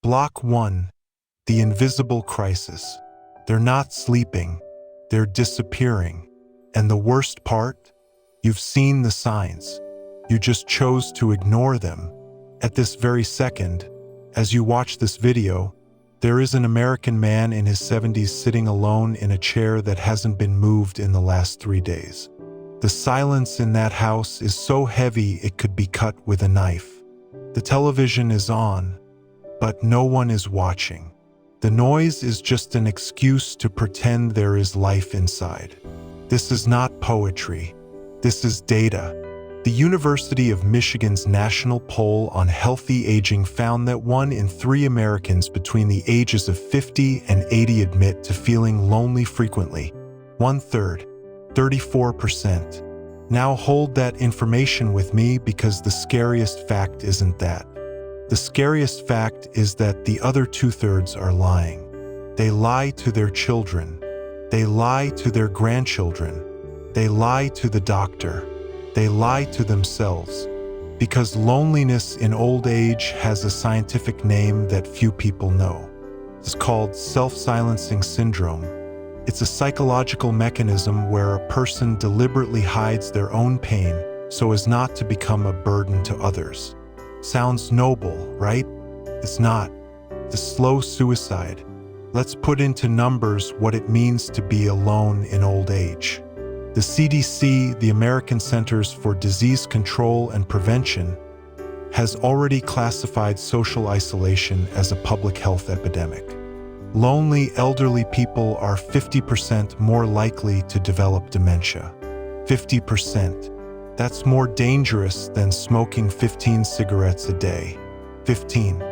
Block 1. The invisible crisis. They're not sleeping. They're disappearing. And the worst part? You've seen the signs. You just chose to ignore them. At this very second, as you watch this video, there is an American man in his 70s sitting alone in a chair that hasn't been moved in the last 3 days. The silence in that house is so heavy it could be cut with a knife. The television is on, but no one is watching. The noise is just an excuse to pretend there is life inside. This is not poetry. This is data. The University of Michigan's national poll on healthy aging found that 1 in 3 Americans between the ages of 50 and 80 admit to feeling lonely frequently. 1/3, 34%. Now hold that information with me, because the scariest fact isn't that. The scariest fact is that the other 2/3 are lying. They lie to their children. They lie to their grandchildren. They lie to the doctor. They lie to themselves. Because loneliness in old age has a scientific name that few people know. It's called self-silencing syndrome. It's a psychological mechanism where a person deliberately hides their own pain so as not to become a burden to others. Sounds noble, right? It's not. It's a slow suicide. Let's put into numbers what it means to be alone in old age. The CDC, the American Centers for Disease Control and Prevention, has already classified social isolation as a public health epidemic. Lonely elderly people are 50% more likely to develop dementia. 50%. That's more dangerous than smoking 15 cigarettes a day. 15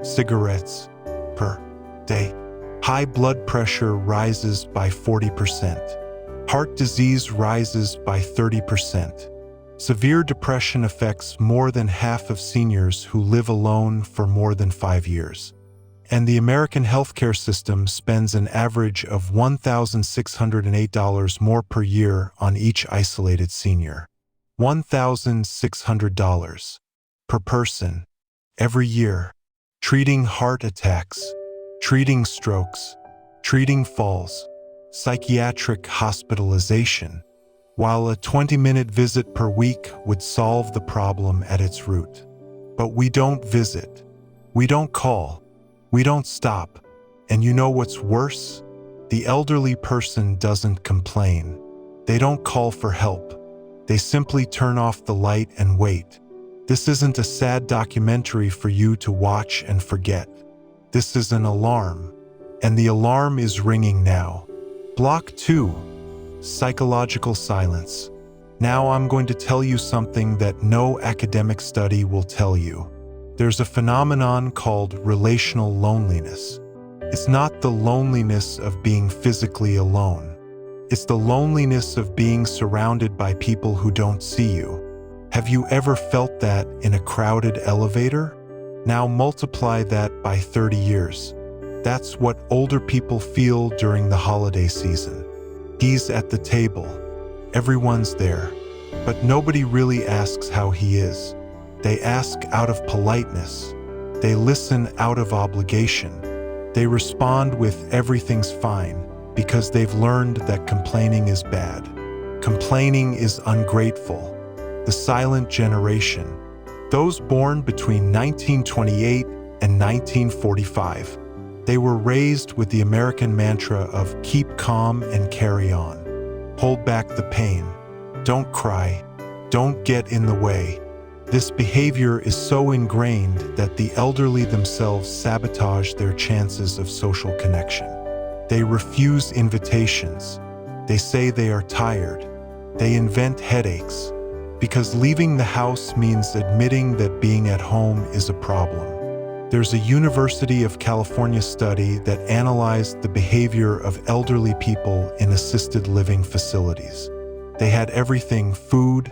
cigarettes per day. High blood pressure rises by 40%. Heart disease rises by 30%. Severe depression affects more than half of seniors who live alone for more than 5 years. And the American healthcare system spends an average of $1,608 more per year on each isolated senior. $1,600 per person every year, treating heart attacks, treating strokes, treating falls, psychiatric hospitalization, while a 20-minute visit per week would solve the problem at its root. But we don't visit. We don't call. We don't stop. And you know what's worse? The elderly person doesn't complain. They don't call for help. They simply turn off the light and wait. This isn't a sad documentary for you to watch and forget. This is an alarm. And the alarm is ringing now. Block 2. Psychological silence. Now I'm going to tell you something that no academic study will tell you. There's a phenomenon called relational loneliness. It's not the loneliness of being physically alone. It's the loneliness of being surrounded by people who don't see you. Have you ever felt that in a crowded elevator? Now multiply that by 30 years. That's what older people feel during the holiday season. He's at the table. Everyone's there. But nobody really asks how he is. They ask out of politeness. They listen out of obligation. They respond with "everything's fine," because they've learned that complaining is bad. Complaining is ungrateful. The silent generation. Those born between 1928 and 1945. They were raised with the American mantra of keep calm and carry on. Hold back the pain. Don't cry. Don't get in the way. This behavior is so ingrained that the elderly themselves sabotage their chances of social connection. They refuse invitations. They say they are tired. They invent headaches. Because leaving the house means admitting that being at home is a problem. There's a University of California study that analyzed the behavior of elderly people in assisted living facilities. They had everything: food,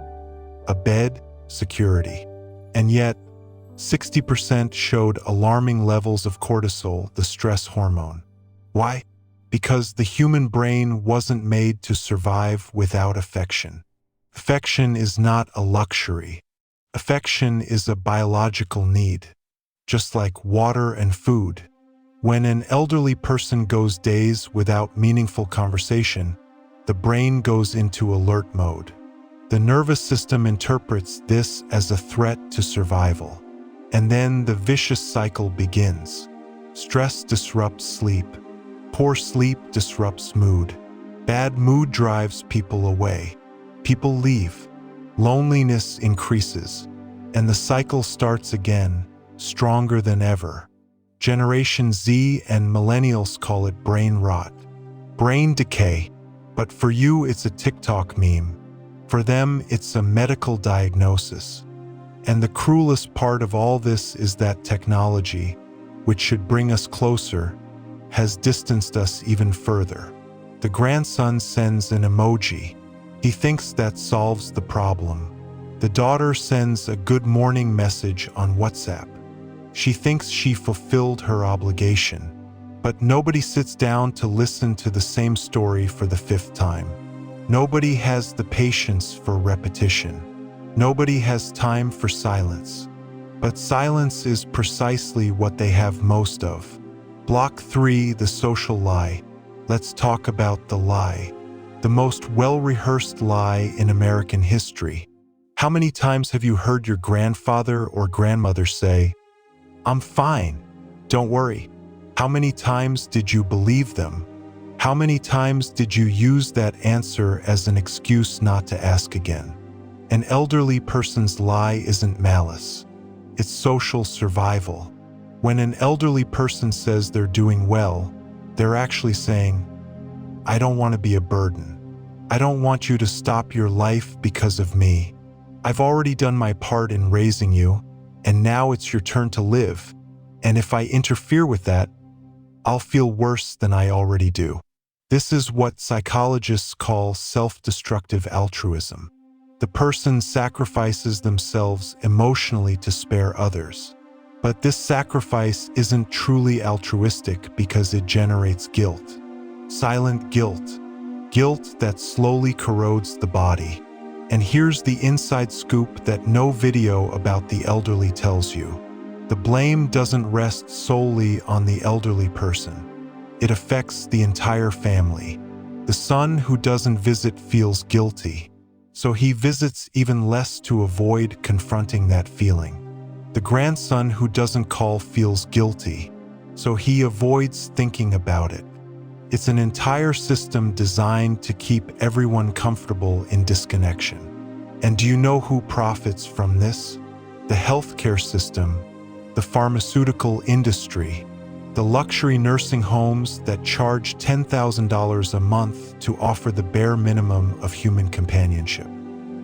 a bed, security. And yet, 60% showed alarming levels of cortisol, the stress hormone. Why? Because the human brain wasn't made to survive without affection. Affection is not a luxury. Affection is a biological need. just like water and food. When an elderly person goes days without meaningful conversation, the brain goes into alert mode. The nervous system interprets this as a threat to survival. And then the vicious cycle begins. Stress disrupts sleep. Poor sleep disrupts mood. Bad mood drives people away. People leave. Loneliness increases. And the cycle starts again, stronger than ever. Generation Z and millennials call it brain rot, brain decay, but for you it's a TikTok meme. For them, it's a medical diagnosis. And the cruelest part of all this is that technology, which should bring us closer, has distanced us even further. The grandson sends an emoji. He thinks that solves the problem. The daughter sends a good morning message on WhatsApp. She thinks she fulfilled her obligation, but nobody sits down to listen to the same story for the 5th time. Nobody has the patience for repetition. Nobody has time for silence. But silence is precisely what they have most of. Block 3, the social lie. Let's talk about the lie. The most well-rehearsed lie in American history. How many times have you heard your grandfather or grandmother say, "I'm fine, don't worry"? How many times did you believe them? How many times did you use that answer as an excuse not to ask again? An elderly person's lie isn't malice. It's social survival. When an elderly person says they're doing well, they're actually saying, "I don't want to be a burden. I don't want you to stop your life because of me. I've already done my part in raising you, and now it's your turn to live. And if I interfere with that, I'll feel worse than I already do." This is what psychologists call self-destructive altruism. The person sacrifices themselves emotionally to spare others. But this sacrifice isn't truly altruistic because it generates guilt. Silent guilt. Guilt that slowly corrodes the body. And here's the inside scoop that no video about the elderly tells you. The blame doesn't rest solely on the elderly person. It affects the entire family. The son who doesn't visit feels guilty, so he visits even less to avoid confronting that feeling. The grandson who doesn't call feels guilty, so he avoids thinking about it. It's an entire system designed to keep everyone comfortable in disconnection. And do you know who profits from this? The healthcare system, the pharmaceutical industry, the luxury nursing homes that charge $10,000 a month to offer the bare minimum of human companionship.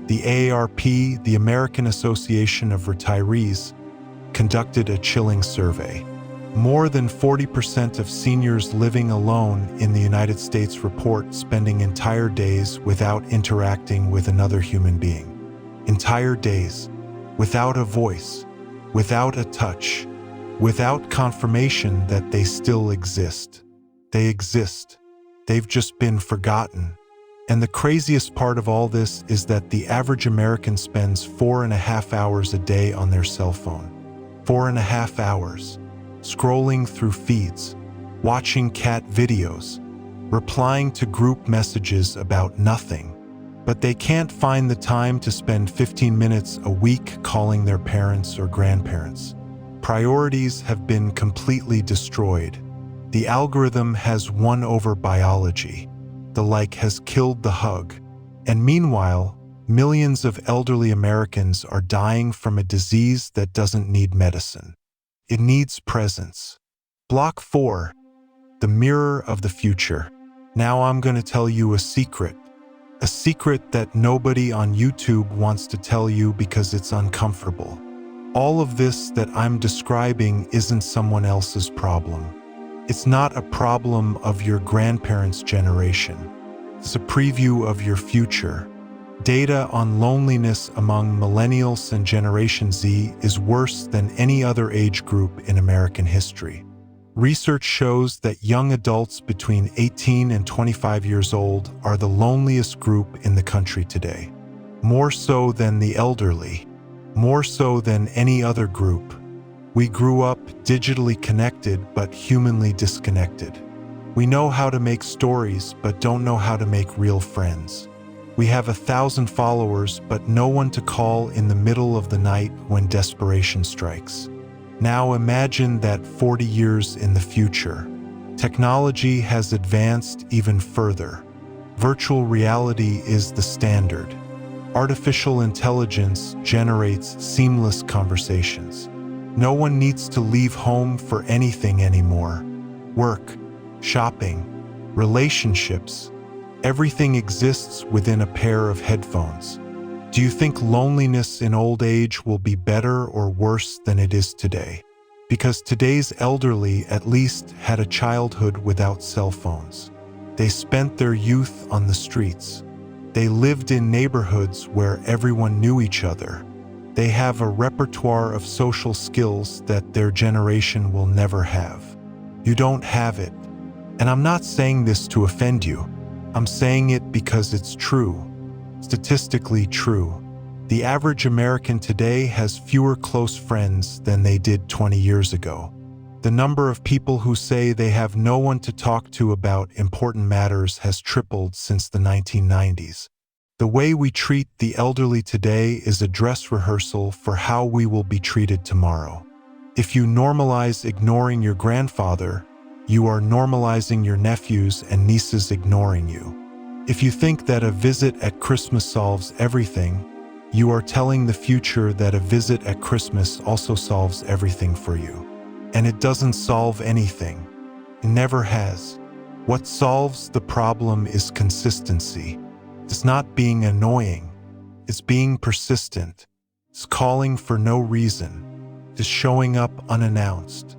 The AARP, the American Association of Retirees, conducted a chilling survey. More than 40% of seniors living alone in the United States report spending entire days without interacting with another human being. Entire days, without a voice, without a touch, without confirmation that they still exist. They exist. They've just been forgotten. And the craziest part of all this is that the average American spends 4.5 hours a day on their cell phone. 4.5 hours. Scrolling through feeds, watching cat videos, replying to group messages about nothing. But they can't find the time to spend 15 minutes a week calling their parents or grandparents. Priorities have been completely destroyed. The algorithm has won over biology. The like has killed the hug. And meanwhile, millions of elderly Americans are dying from a disease that doesn't need medicine. It needs presence. Block 4, the mirror of the future. Now I'm going to tell you a secret that nobody on YouTube wants to tell you because it's uncomfortable. All of this that I'm describing isn't someone else's problem. It's not a problem of your grandparents' generation. It's a preview of your future. Data on loneliness among millennials and Generation Z is worse than any other age group in American history. Research shows that young adults between 18 and 25 years old are the loneliest group in the country today. More so than the elderly, more so than any other group. We grew up digitally connected but humanly disconnected. We know how to make stories but don't know how to make real friends. We have 1,000 followers but no one to call in the middle of the night when desperation strikes. Now imagine that 40 years in the future. Technology has advanced even further. Virtual reality is the standard. Artificial intelligence generates seamless conversations. No one needs to leave home for anything anymore. Work, shopping, relationships, everything exists within a pair of headphones. Do you think loneliness in old age will be better or worse than it is today? Because today's elderly at least had a childhood without cell phones. They spent their youth on the streets. They lived in neighborhoods where everyone knew each other. They have a repertoire of social skills that their generation will never have. You don't have it. And I'm not saying this to offend you. I'm saying it because it's true. Statistically true. The average American today has fewer close friends than they did 20 years ago. The number of people who say they have no one to talk to about important matters has tripled since the 1990s. The way we treat the elderly today is a dress rehearsal for how we will be treated tomorrow. If you normalize ignoring your grandfather, you are normalizing your nephews and nieces ignoring you. If you think that a visit at Christmas solves everything, you are telling the future that a visit at Christmas also solves everything for you. And it doesn't solve anything. It never has. What solves the problem is consistency. It's not being annoying. It's being persistent. It's calling for no reason. It's showing up unannounced.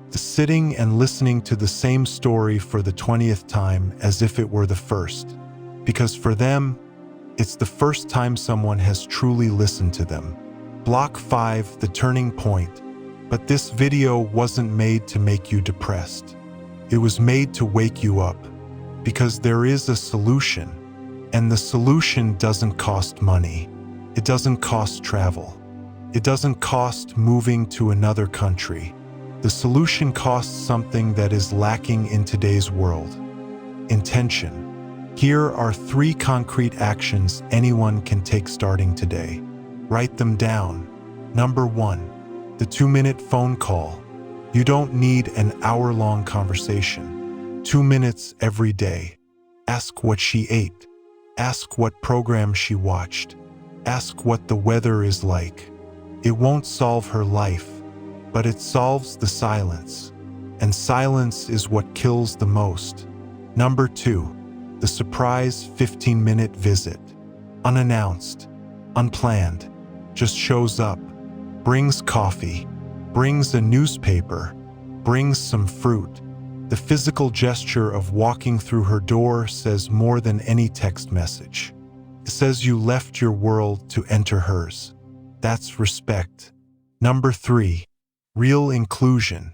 It's sitting and listening to the same story for the 20th time as if it were the first. Because for them, it's the first time someone has truly listened to them. Block 5, the turning point. But this video wasn't made to make you depressed. It was made to wake you up. Because there is a solution. And the solution doesn't cost money. It doesn't cost travel. It doesn't cost moving to another country. The solution costs something that is lacking in today's world. Intention. Here are 3 concrete actions anyone can take starting today. Write them down. Number 1, the 2-minute phone call. You don't need an hour-long conversation. 2 minutes every day. Ask what she ate. Ask what program she watched. Ask what the weather is like. It won't solve her life, but it solves the silence. And silence is what kills the most. Number 2, the surprise 15-minute visit. Unannounced, unplanned, just shows up, brings coffee, brings a newspaper, brings some fruit. The physical gesture of walking through her door says more than any text message. It says you left your world to enter hers. That's respect. Number 3, real inclusion.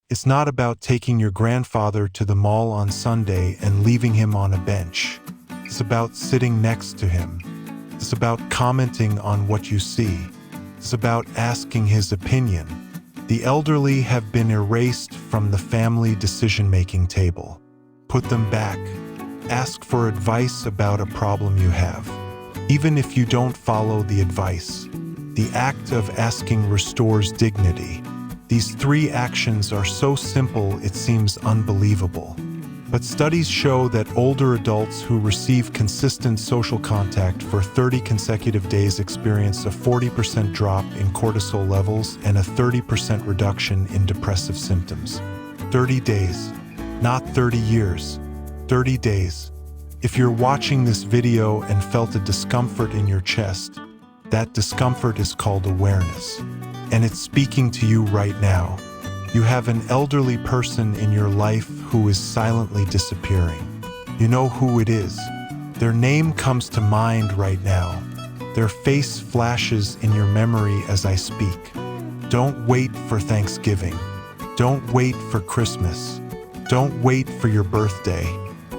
It's not about taking your grandfather to the mall on Sunday and leaving him on a bench. It's about sitting next to him. It's about commenting on what you see. It's about asking his opinion. The elderly have been erased from the family decision-making table. Put them back. Ask for advice about a problem you have. Even if you don't follow the advice, the act of asking restores dignity. These 3 actions are so simple it seems unbelievable. But studies show that older adults who receive consistent social contact for 30 consecutive days experience a 40% drop in cortisol levels and a 30% reduction in depressive symptoms. 30 days, not 30 years. 30 days. If you're watching this video and felt a discomfort in your chest, that discomfort is called awareness. And it's speaking to you right now. You have an elderly person in your life who is silently disappearing. You know who it is. Their name comes to mind right now. Their face flashes in your memory as I speak. Don't wait for Thanksgiving. Don't wait for Christmas. Don't wait for your birthday,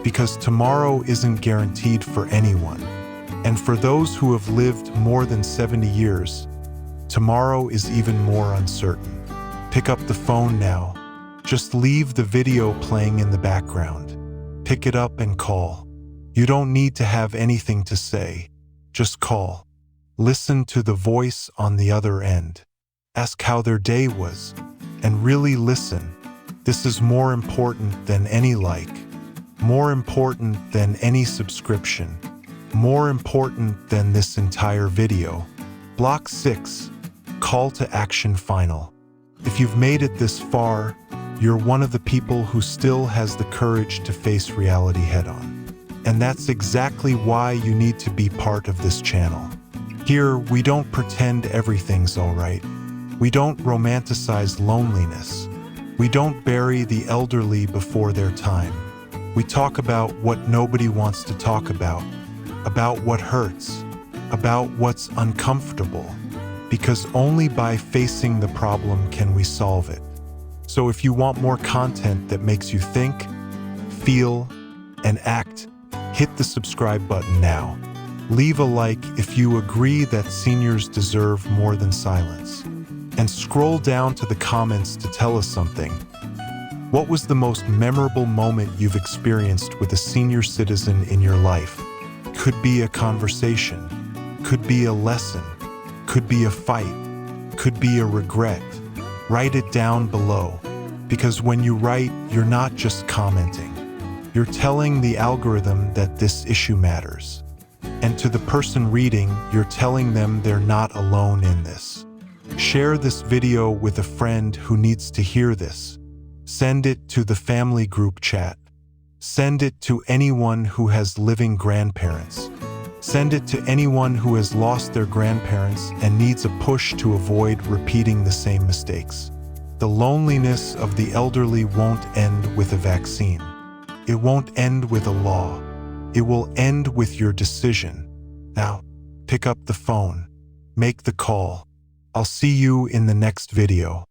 because tomorrow isn't guaranteed for anyone. And for those who have lived more than 70 years, tomorrow is even more uncertain. Pick up the phone now. Just leave the video playing in the background. Pick it up and call. You don't need to have anything to say. Just call. Listen to the voice on the other end. Ask how their day was, and really listen. This is more important than any like, more important than any subscription, more important than this entire video. Block 6. Call to action final. If you've made it this far, you're one of the people who still has the courage to face reality head-on. And that's exactly why you need to be part of this channel. Here, we don't pretend everything's all right. We don't romanticize loneliness. We don't bury the elderly before their time. We talk about what nobody wants to talk about what hurts, about what's uncomfortable, because only by facing the problem can we solve it. So if you want more content that makes you think, feel, and act, hit the subscribe button now. Leave a like if you agree that seniors deserve more than silence. And scroll down to the comments to tell us something. What was the most memorable moment you've experienced with a senior citizen in your life? Could be a conversation, could be a lesson, could be a fight, could be a regret. Write it down below, because when you write, you're not just commenting. You're telling the algorithm that this issue matters. And to the person reading, you're telling them they're not alone in this. Share this video with a friend who needs to hear this. Send it to the family group chat. Send it to anyone who has living grandparents. Send it to anyone who has lost their grandparents and needs a push to avoid repeating the same mistakes. The loneliness of the elderly won't end with a vaccine. It won't end with a law. It will end with your decision. Now, pick up the phone. Make the call. I'll see you in the next video.